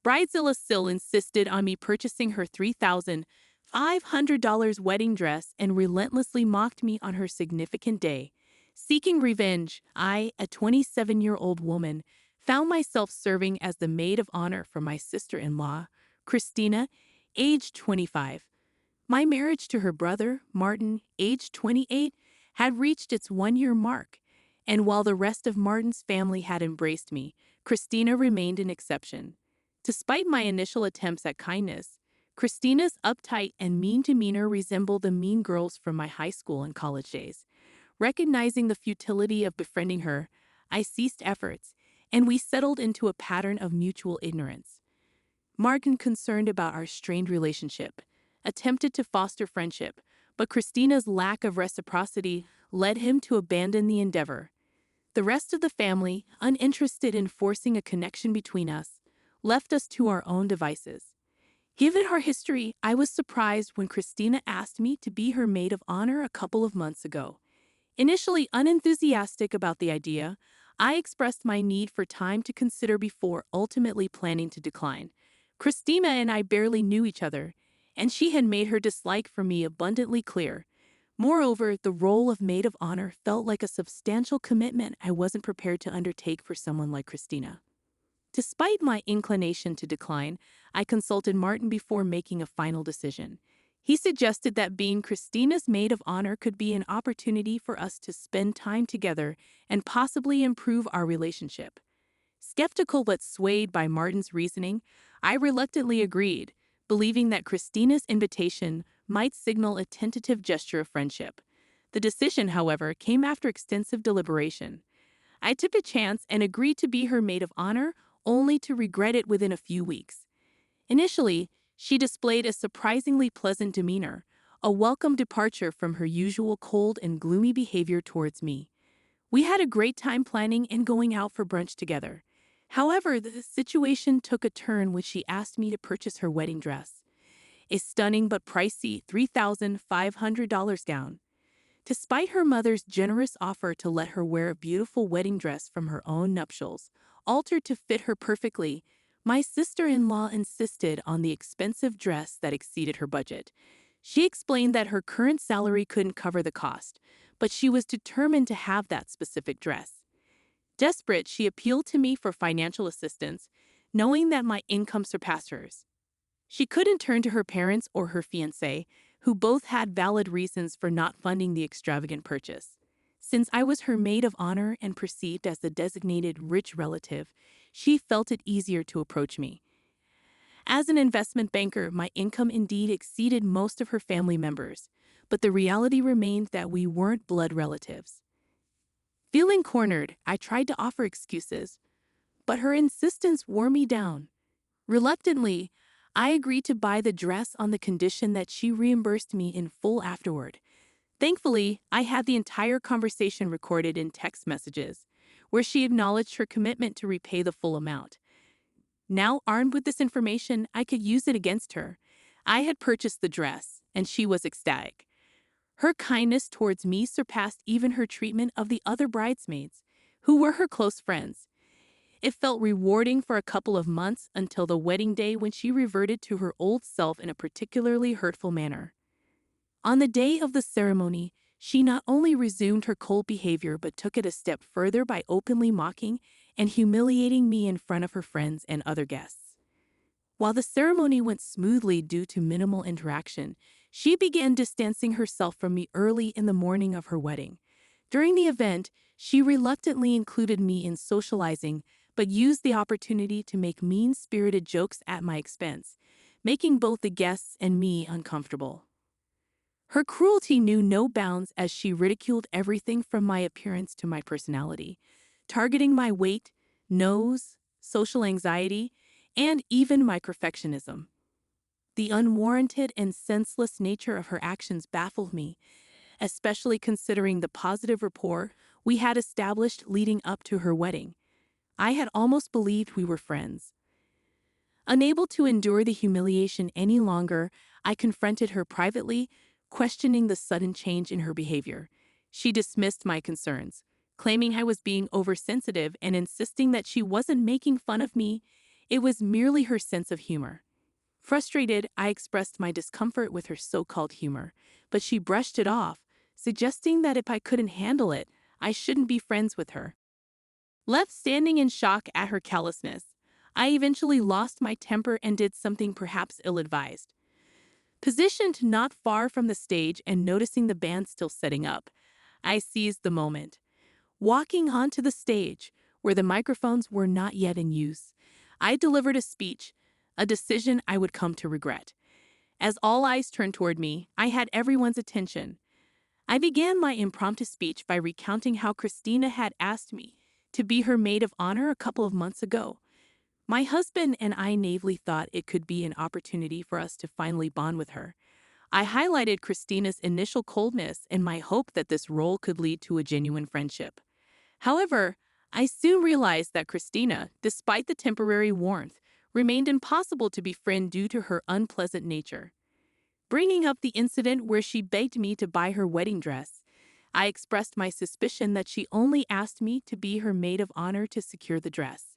Bridezilla Sil insisted on me purchasing her $3,500 wedding dress and relentlessly mocked me on her significant day. Seeking revenge, I, a 27-year-old woman, found myself serving as the maid of honor for my sister-in-law, Christina, aged 25. My marriage to her brother, Martin, aged 28, had reached its one-year mark, and while the rest of Martin's family had embraced me, Christina remained an exception. Despite my initial attempts at kindness, Christina's uptight and mean demeanor resembled the mean girls from my high school and college days. Recognizing the futility of befriending her, I ceased efforts, and we settled into a pattern of mutual ignorance. Martin, concerned about our strained relationship, attempted to foster friendship, but Christina's lack of reciprocity led him to abandon the endeavor. The rest of the family, uninterested in forcing a connection between us, left us to our own devices. Given our history, I was surprised when Christina asked me to be her maid of honor a couple of months ago. Initially unenthusiastic about the idea, I expressed my need for time to consider before ultimately planning to decline. Christina and I barely knew each other, and she had made her dislike for me abundantly clear. Moreover, the role of maid of honor felt like a substantial commitment I wasn't prepared to undertake for someone like Christina. Despite my inclination to decline, I consulted Martin before making a final decision. He suggested that being Christina's maid of honor could be an opportunity for us to spend time together and possibly improve our relationship. Skeptical but swayed by Martin's reasoning, I reluctantly agreed, believing that Christina's invitation might signal a tentative gesture of friendship. The decision, however, came after extensive deliberation. I took a chance and agreed to be her maid of honor, only to regret it within a few weeks. Initially, she displayed a surprisingly pleasant demeanor, a welcome departure from her usual cold and gloomy behavior towards me. We had a great time planning and going out for brunch together. However, the situation took a turn when she asked me to purchase her wedding dress, a stunning but pricey $3,500 gown. Despite her mother's generous offer to let her wear a beautiful wedding dress from her own nuptials, altered to fit her perfectly, my sister-in-law insisted on the expensive dress that exceeded her budget. She explained that her current salary couldn't cover the cost, but she was determined to have that specific dress. Desperate, she appealed to me for financial assistance, knowing that my income surpassed hers. She couldn't turn to her parents or her fiancé, who both had valid reasons for not funding the extravagant purchase. Since I was her maid of honor and perceived as the designated rich relative, she felt it easier to approach me. As an investment banker, my income indeed exceeded most of her family members, but the reality remained that we weren't blood relatives. Feeling cornered, I tried to offer excuses, but her insistence wore me down. Reluctantly, I agreed to buy the dress on the condition that she reimbursed me in full afterward. Thankfully, I had the entire conversation recorded in text messages, where she acknowledged her commitment to repay the full amount. Now, armed with this information, I could use it against her. I had purchased the dress, and she was ecstatic. Her kindness towards me surpassed even her treatment of the other bridesmaids, who were her close friends. It felt rewarding for a couple of months until the wedding day when she reverted to her old self in a particularly hurtful manner. On the day of the ceremony, she not only resumed her cold behavior but took it a step further by openly mocking and humiliating me in front of her friends and other guests. While the ceremony went smoothly due to minimal interaction, she began distancing herself from me early in the morning of her wedding. During the event, she reluctantly included me in socializing, but used the opportunity to make mean-spirited jokes at my expense, making both the guests and me uncomfortable. Her cruelty knew no bounds as she ridiculed everything from my appearance to my personality, targeting my weight, nose, social anxiety, and even my perfectionism. The unwarranted and senseless nature of her actions baffled me, especially considering the positive rapport we had established leading up to her wedding. I had almost believed we were friends. Unable to endure the humiliation any longer, I confronted her privately, questioning the sudden change in her behavior. She dismissed my concerns, claiming I was being oversensitive and insisting that she wasn't making fun of me. It was merely her sense of humor. Frustrated, I expressed my discomfort with her so-called humor, but she brushed it off, suggesting that if I couldn't handle it, I shouldn't be friends with her. Left standing in shock at her callousness, I eventually lost my temper and did something perhaps ill-advised. Positioned not far from the stage and noticing the band still setting up, I seized the moment. Walking onto the stage, where the microphones were not yet in use, I delivered a speech, a decision I would come to regret. As all eyes turned toward me, I had everyone's attention. I began my impromptu speech by recounting how Christina had asked me to be her maid of honor a couple of months ago. My husband and I naively thought it could be an opportunity for us to finally bond with her. I highlighted Christina's initial coldness and my hope that this role could lead to a genuine friendship. However, I soon realized that Christina, despite the temporary warmth, remained impossible to befriend due to her unpleasant nature. Bringing up the incident where she begged me to buy her wedding dress, I expressed my suspicion that she only asked me to be her maid of honor to secure the dress.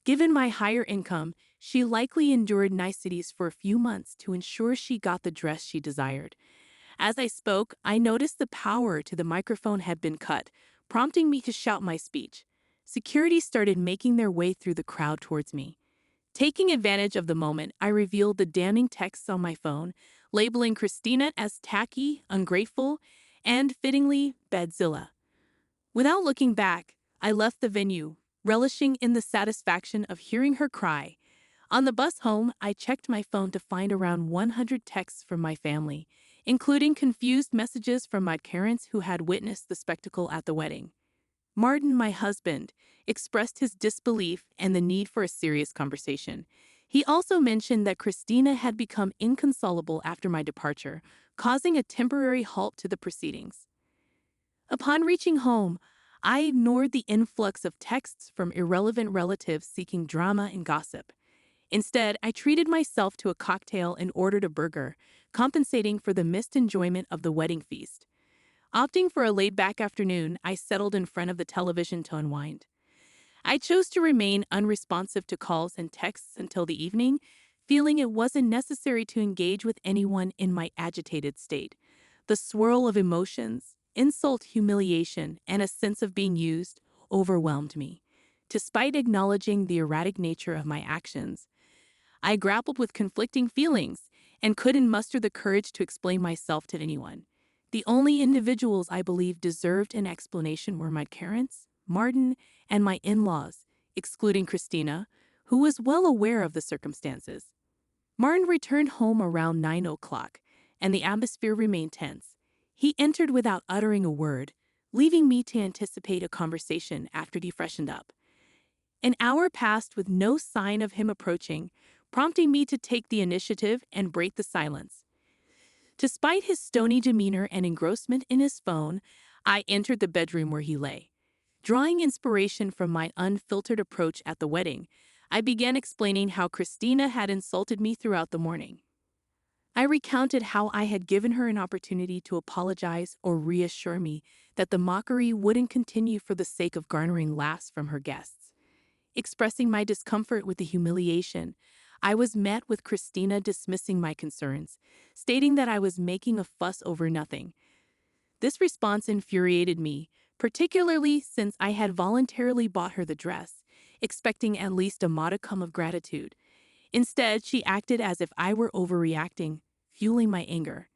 Given my higher income, she likely endured niceties for a few months to ensure she got the dress she desired. As I spoke, I noticed the power to the microphone had been cut, prompting me to shout my speech. Security started making their way through the crowd towards me. Taking advantage of the moment, I revealed the damning texts on my phone, labeling Christina as tacky, ungrateful, and, fittingly, Bridezilla. Without looking back, I left the venue, relishing in the satisfaction of hearing her cry. On the bus home, I checked my phone to find around 100 texts from my family, including confused messages from my parents who had witnessed the spectacle at the wedding. Martin, my husband, expressed his disbelief and the need for a serious conversation. He also mentioned that Christina had become inconsolable after my departure, causing a temporary halt to the proceedings. Upon reaching home, I ignored the influx of texts from irrelevant relatives seeking drama and gossip. Instead, I treated myself to a cocktail and ordered a burger, compensating for the missed enjoyment of the wedding feast. Opting for a laid-back afternoon, I settled in front of the television to unwind. I chose to remain unresponsive to calls and texts until the evening, feeling it wasn't necessary to engage with anyone in my agitated state. The swirl of emotions, insult, humiliation, and a sense of being used overwhelmed me. Despite acknowledging the erratic nature of my actions, I grappled with conflicting feelings and couldn't muster the courage to explain myself to anyone. The only individuals I believed deserved an explanation were my parents, Martin, and my in-laws, excluding Christina, who was well aware of the circumstances. Martin returned home around 9 o'clock, and the atmosphere remained tense. He entered without uttering a word, leaving me to anticipate a conversation after he freshened up. An hour passed with no sign of him approaching, prompting me to take the initiative and break the silence. Despite his stony demeanor and engrossment in his phone, I entered the bedroom where he lay. Drawing inspiration from my unfiltered approach at the wedding, I began explaining how Christina had insulted me throughout the morning. I recounted how I had given her an opportunity to apologize or reassure me that the mockery wouldn't continue for the sake of garnering laughs from her guests. Expressing my discomfort with the humiliation, I was met with Christina dismissing my concerns, stating that I was making a fuss over nothing. This response infuriated me, particularly since I had voluntarily bought her the dress, expecting at least a modicum of gratitude. Instead, she acted as if I were overreacting, fueling my anger.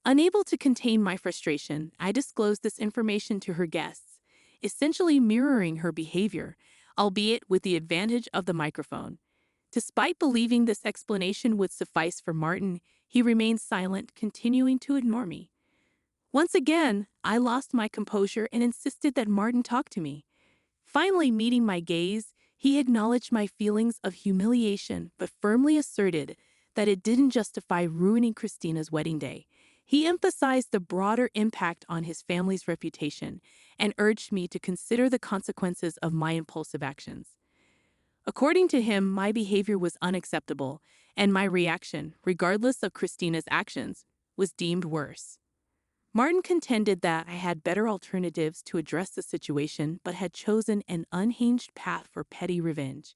Unable to contain my frustration, I disclosed this information to her guests, essentially mirroring her behavior, albeit with the advantage of the microphone. Despite believing this explanation would suffice for Martin, he remained silent, continuing to ignore me. Once again, I lost my composure and insisted that Martin talk to me. Finally meeting my gaze, he acknowledged my feelings of humiliation but firmly asserted that it didn't justify ruining Christina's wedding day. He emphasized the broader impact on his family's reputation and urged me to consider the consequences of my impulsive actions. According to him, my behavior was unacceptable, and my reaction, regardless of Christina's actions, was deemed worse. Martin contended that I had better alternatives to address the situation but had chosen an unhinged path for petty revenge.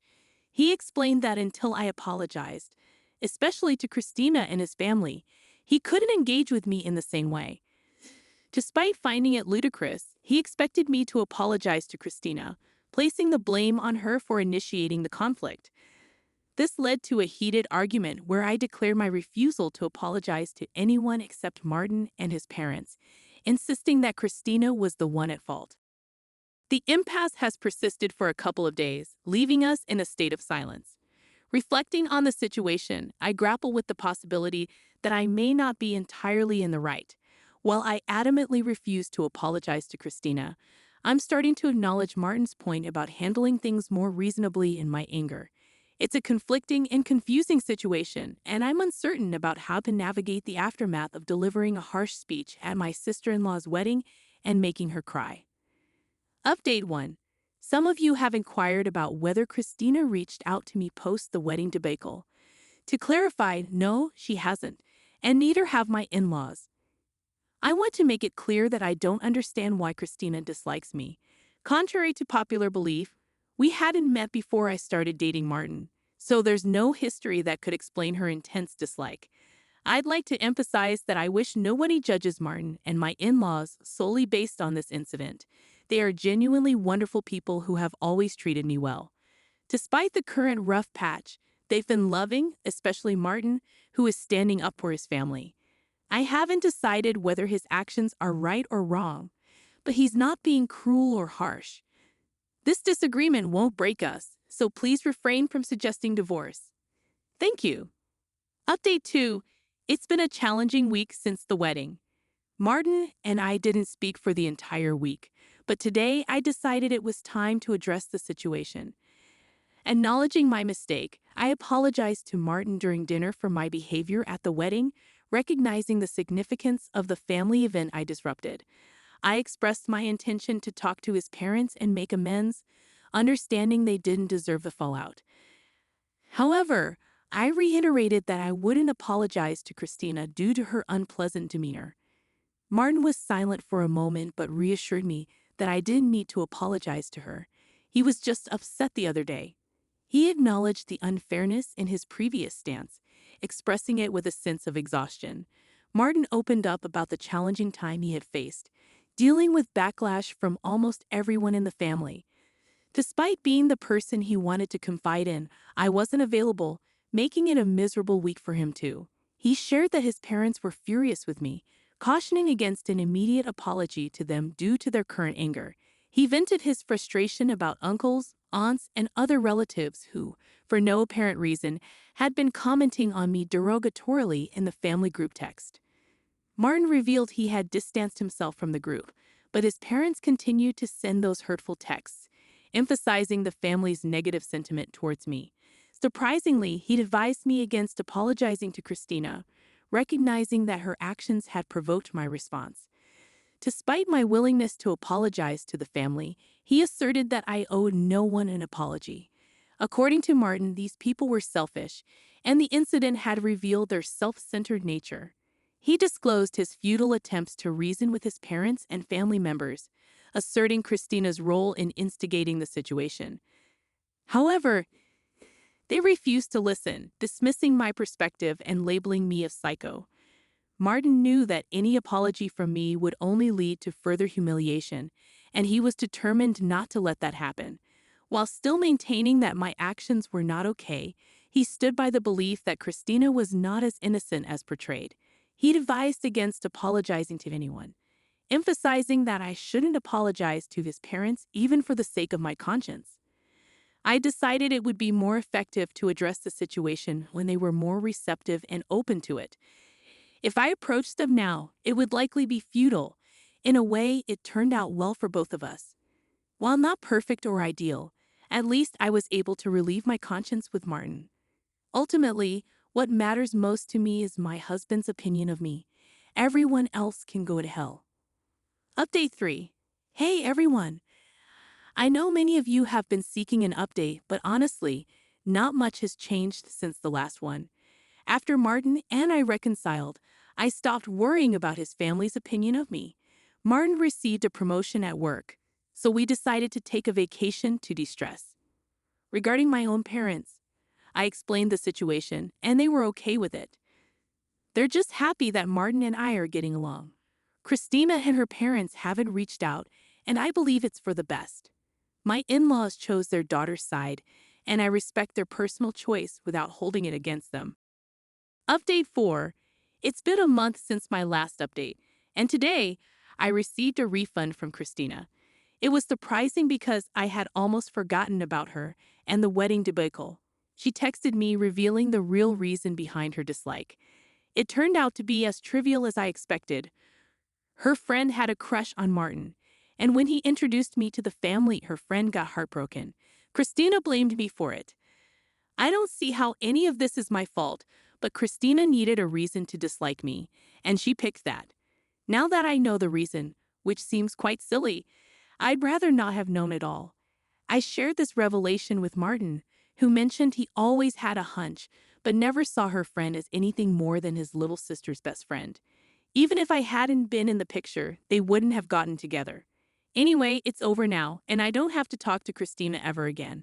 He explained that until I apologized, especially to Christina and his family, he couldn't engage with me in the same way. Despite finding it ludicrous, he expected me to apologize to Christina, placing the blame on her for initiating the conflict. This led to a heated argument where I declared my refusal to apologize to anyone except Martin and his parents, insisting that Christina was the one at fault. The impasse has persisted for a couple of days, leaving us in a state of silence. Reflecting on the situation, I grapple with the possibility that I may not be entirely in the right. While I adamantly refuse to apologize to Christina, I'm starting to acknowledge Martin's point about handling things more reasonably in my anger. It's a conflicting and confusing situation, and I'm uncertain about how to navigate the aftermath of delivering a harsh speech at my sister-in-law's wedding and making her cry. Update 1. Some of you have inquired about whether Christina reached out to me post the wedding debacle. To clarify, no, she hasn't, and neither have my in-laws. I want to make it clear that I don't understand why Christina dislikes me. Contrary to popular belief, we hadn't met before I started dating Martin, so there's no history that could explain her intense dislike. I'd like to emphasize that I wish nobody judges Martin and my in-laws solely based on this incident. They are genuinely wonderful people who have always treated me well. Despite the current rough patch, they've been loving, especially Martin, who is standing up for his family. I haven't decided whether his actions are right or wrong, but he's not being cruel or harsh. This disagreement won't break us, so please refrain from suggesting divorce. Thank you. Update 2. It's been a challenging week since the wedding. Martin and I didn't speak for the entire week, but today I decided it was time to address the situation. Acknowledging my mistake, I apologized to Martin during dinner for my behavior at the wedding, recognizing the significance of the family event I disrupted. I expressed my intention to talk to his parents and make amends, understanding they didn't deserve the fallout. However, I reiterated that I wouldn't apologize to Christina due to her unpleasant demeanor. Martin was silent for a moment but reassured me that I didn't need to apologize to her. He was just upset the other day. He acknowledged the unfairness in his previous stance, expressing it with a sense of exhaustion. Martin opened up about the challenging time he had faced, dealing with backlash from almost everyone in the family. Despite being the person he wanted to confide in, I wasn't available, making it a miserable week for him too. He shared that his parents were furious with me, cautioning against an immediate apology to them due to their current anger. He vented his frustration about uncles, aunts, and other relatives who, for no apparent reason, had been commenting on me derogatorily in the family group text. Martin revealed he had distanced himself from the group, but his parents continued to send those hurtful texts, emphasizing the family's negative sentiment towards me. Surprisingly, he'd advised me against apologizing to Christina, recognizing that her actions had provoked my response. Despite my willingness to apologize to the family, he asserted that I owed no one an apology. According to Martin, these people were selfish, and the incident had revealed their self-centered nature. He disclosed his futile attempts to reason with his parents and family members, asserting Christina's role in instigating the situation. However, they refused to listen, dismissing my perspective and labeling me a psycho. Martin knew that any apology from me would only lead to further humiliation, and he was determined not to let that happen. While still maintaining that my actions were not okay, he stood by the belief that Christina was not as innocent as portrayed. He'd advised against apologizing to anyone, emphasizing that I shouldn't apologize to his parents even for the sake of my conscience. I decided it would be more effective to address the situation when they were more receptive and open to it. If I approached them now, it would likely be futile. In a way, it turned out well for both of us. While not perfect or ideal, at least I was able to relieve my conscience with Martin. Ultimately, what matters most to me is my husband's opinion of me. Everyone else can go to hell. Update 3. Hey everyone! I know many of you have been seeking an update, but honestly, not much has changed since the last one. After Martin and I reconciled, I stopped worrying about his family's opinion of me. Martin received a promotion at work, so we decided to take a vacation to de-stress. Regarding my own parents, I explained the situation, and they were okay with it. They're just happy that Martin and I are getting along. Christina and her parents haven't reached out, and I believe it's for the best. My in-laws chose their daughter's side, and I respect their personal choice without holding it against them. Update 4. It's been a month since my last update, and today I received a refund from Christina. It was surprising because I had almost forgotten about her and the wedding debacle. She texted me revealing the real reason behind her dislike. It turned out to be as trivial as I expected. Her friend had a crush on Martin, and when he introduced me to the family, her friend got heartbroken. Christina blamed me for it. I don't see how any of this is my fault, but Christina needed a reason to dislike me, and she picked that. Now that I know the reason, which seems quite silly, I'd rather not have known it all. I shared this revelation with Martin, who mentioned he always had a hunch, but never saw her friend as anything more than his little sister's best friend. Even if I hadn't been in the picture, they wouldn't have gotten together. Anyway, it's over now, and I don't have to talk to Christina ever again.